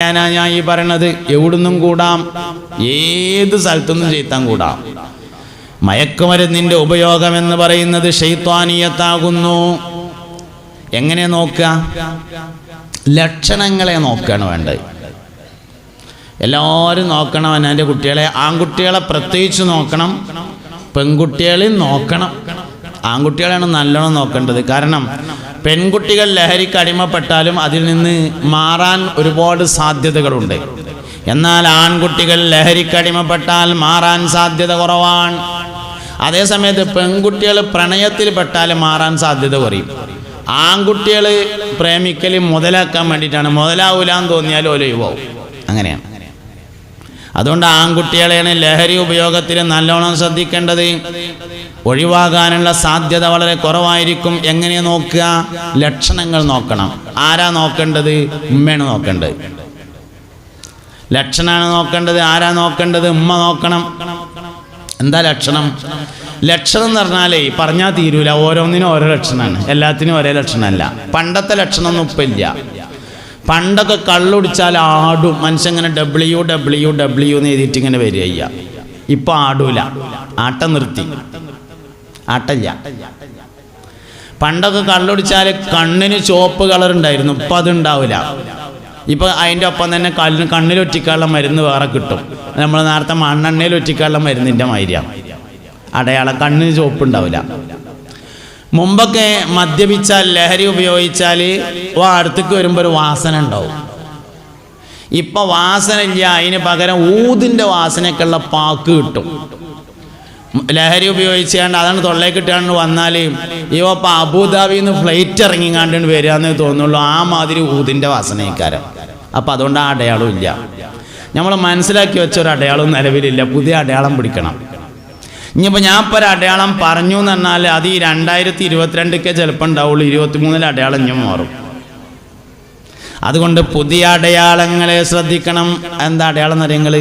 ഞാൻ ഈ പറയണത് എവിടുന്നും കൂടാം, ഏത് സ്ഥലത്തുനിന്നും ചെയ്ത്താൻ കൂടാം. മയക്കുമരുന്നിൻ്റെ ഉപയോഗം എന്ന് പറയുന്നത് ശൈത്വാനീയത്താകുന്നു. എങ്ങനെ നോക്കുക? ലക്ഷണങ്ങളെ നോക്കുകയാണ് വേണ്ടത്. എല്ലാവരും നോക്കണം. എൻ്റെ കുട്ടികളെ, ആൺകുട്ടികളെ പ്രത്യേകിച്ച് നോക്കണം, പെൺകുട്ടികളെയും നോക്കണം. ആൺകുട്ടികളെയാണ് നല്ലോണം നോക്കേണ്ടത്. കാരണം പെൺകുട്ടികൾ ലഹരിക്ക് അടിമപ്പെട്ടാലും അതിൽ നിന്ന് മാറാൻ ഒരുപാട് സാധ്യതകളുണ്ട്. എന്നാൽ ആൺകുട്ടികൾ ലഹരിക്ക് അടിമപ്പെട്ടാൽ മാറാൻ സാധ്യത കുറവാണ്. അതേസമയത്ത് പെൺകുട്ടികൾ പ്രണയത്തിൽ പെട്ടാൽ മാറാൻ സാധ്യത കുറയും. ആൺകുട്ടികൾ പ്രേമിക്കൽ മുതലാക്കാൻ വേണ്ടിയിട്ടാണ്. മുതലാവൂലാന്ന് തോന്നിയാൽ ഒലയുവാവും. അങ്ങനെയാണ്. അതുകൊണ്ട് ആൺകുട്ടികളെയാണ് ലഹരി ഉപയോഗത്തിൽ നല്ലോണം ശ്രദ്ധിക്കേണ്ടത്. ഒഴിവാകാനുള്ള സാധ്യത വളരെ കുറവായിരിക്കും. എങ്ങനെ നോക്കുക? ലക്ഷണങ്ങൾ നോക്കണം. ആരാ നോക്കേണ്ടത്? ഉമ്മയാണ് നോക്കേണ്ടത്. ലക്ഷണമാണ് നോക്കേണ്ടത്. ആരാ നോക്കേണ്ടത്? ഉമ്മ നോക്കണം. എന്താ ലക്ഷണം? ലക്ഷണം എന്ന് പറഞ്ഞാലേ പറഞ്ഞാൽ തീരൂല. ഓരോന്നിനും ഓരോ ലക്ഷണമാണ്. എല്ലാത്തിനും ഒരേ ലക്ഷണമല്ല. പണ്ടത്തെ ലക്ഷണമൊന്നും ഇപ്പം ഇല്ല. പണ്ടൊക്കെ കള്ളുടിച്ചാൽ ആടും. മനുഷ്യങ്ങനെ WWW എന്ന് എഴുതിയിട്ട് ഇങ്ങനെ വരിക. ഇപ്പം ആടൂല. ആട്ടം നിർത്തി. ആട്ടല്ല. പണ്ടൊക്കെ കള്ളുടിച്ചാൽ കണ്ണിന് ചുവപ്പ് കളർ ഉണ്ടായിരുന്നു. ഇപ്പം അതുണ്ടാവില്ല. ഇപ്പം അതിൻ്റെ ഒപ്പം തന്നെ കണ്ണിലൊറ്റിക്കാനുള്ള മരുന്ന് വേറെ കിട്ടും. നമ്മൾ നേരത്തെ മണ്ണെണ്ണയിൽ ഒറ്റിക്കാനുള്ള മരുന്നിൻ്റെ മാതിരിയാണ്. അടയാളം കണ്ണിന് ചുവപ്പ് ഉണ്ടാവില്ല. മുമ്പൊക്കെ മദ്യപിച്ചാൽ, ലഹരി ഉപയോഗിച്ചാൽ അടുത്തേക്ക് വരുമ്പോൾ ഒരു വാസന ഉണ്ടാവും. ഇപ്പം വാസന ഇല്ല. അതിന് പകരം ഊതിൻ്റെ വാസനയൊക്കെയുള്ള പാക്ക് കിട്ടും. ലഹരി ഉപയോഗിച്ചാണ്ട് അതാണ് തൊള്ളേക്ക് ഇട്ടാണ്ട് വന്നാൽ ഇപ്പം അബുദാബിയിൽ നിന്ന് ഫ്ലൈറ്റ് ഇറങ്ങിക്കാണ്ട് വരിക എന്നേ തോന്നുള്ളൂ. ആ മാതിരി ഊതിൻ്റെ വാസനക്കാരം. അപ്പം അതുകൊണ്ട് ആ അടയാളം ഇല്ല. നമ്മൾ മനസ്സിലാക്കി വെച്ച ഒരു അടയാളവും നിലവിലില്ല. പുതിയ അടയാളം പിടിക്കണം. ഇനിയിപ്പോൾ ഞാൻ ഇപ്പോൾ ഒരു അടയാളം പറഞ്ഞു എന്ന് പറഞ്ഞാൽ അത് ഈ 2022 ചിലപ്പോൾ ഉണ്ടാവുള്ളൂ. 23 അടയാളം ഇനി മാറും. അതുകൊണ്ട് പുതിയ അടയാളങ്ങളെ ശ്രദ്ധിക്കണം. എന്താ അടയാളം എന്ന് പറയുന്നത്?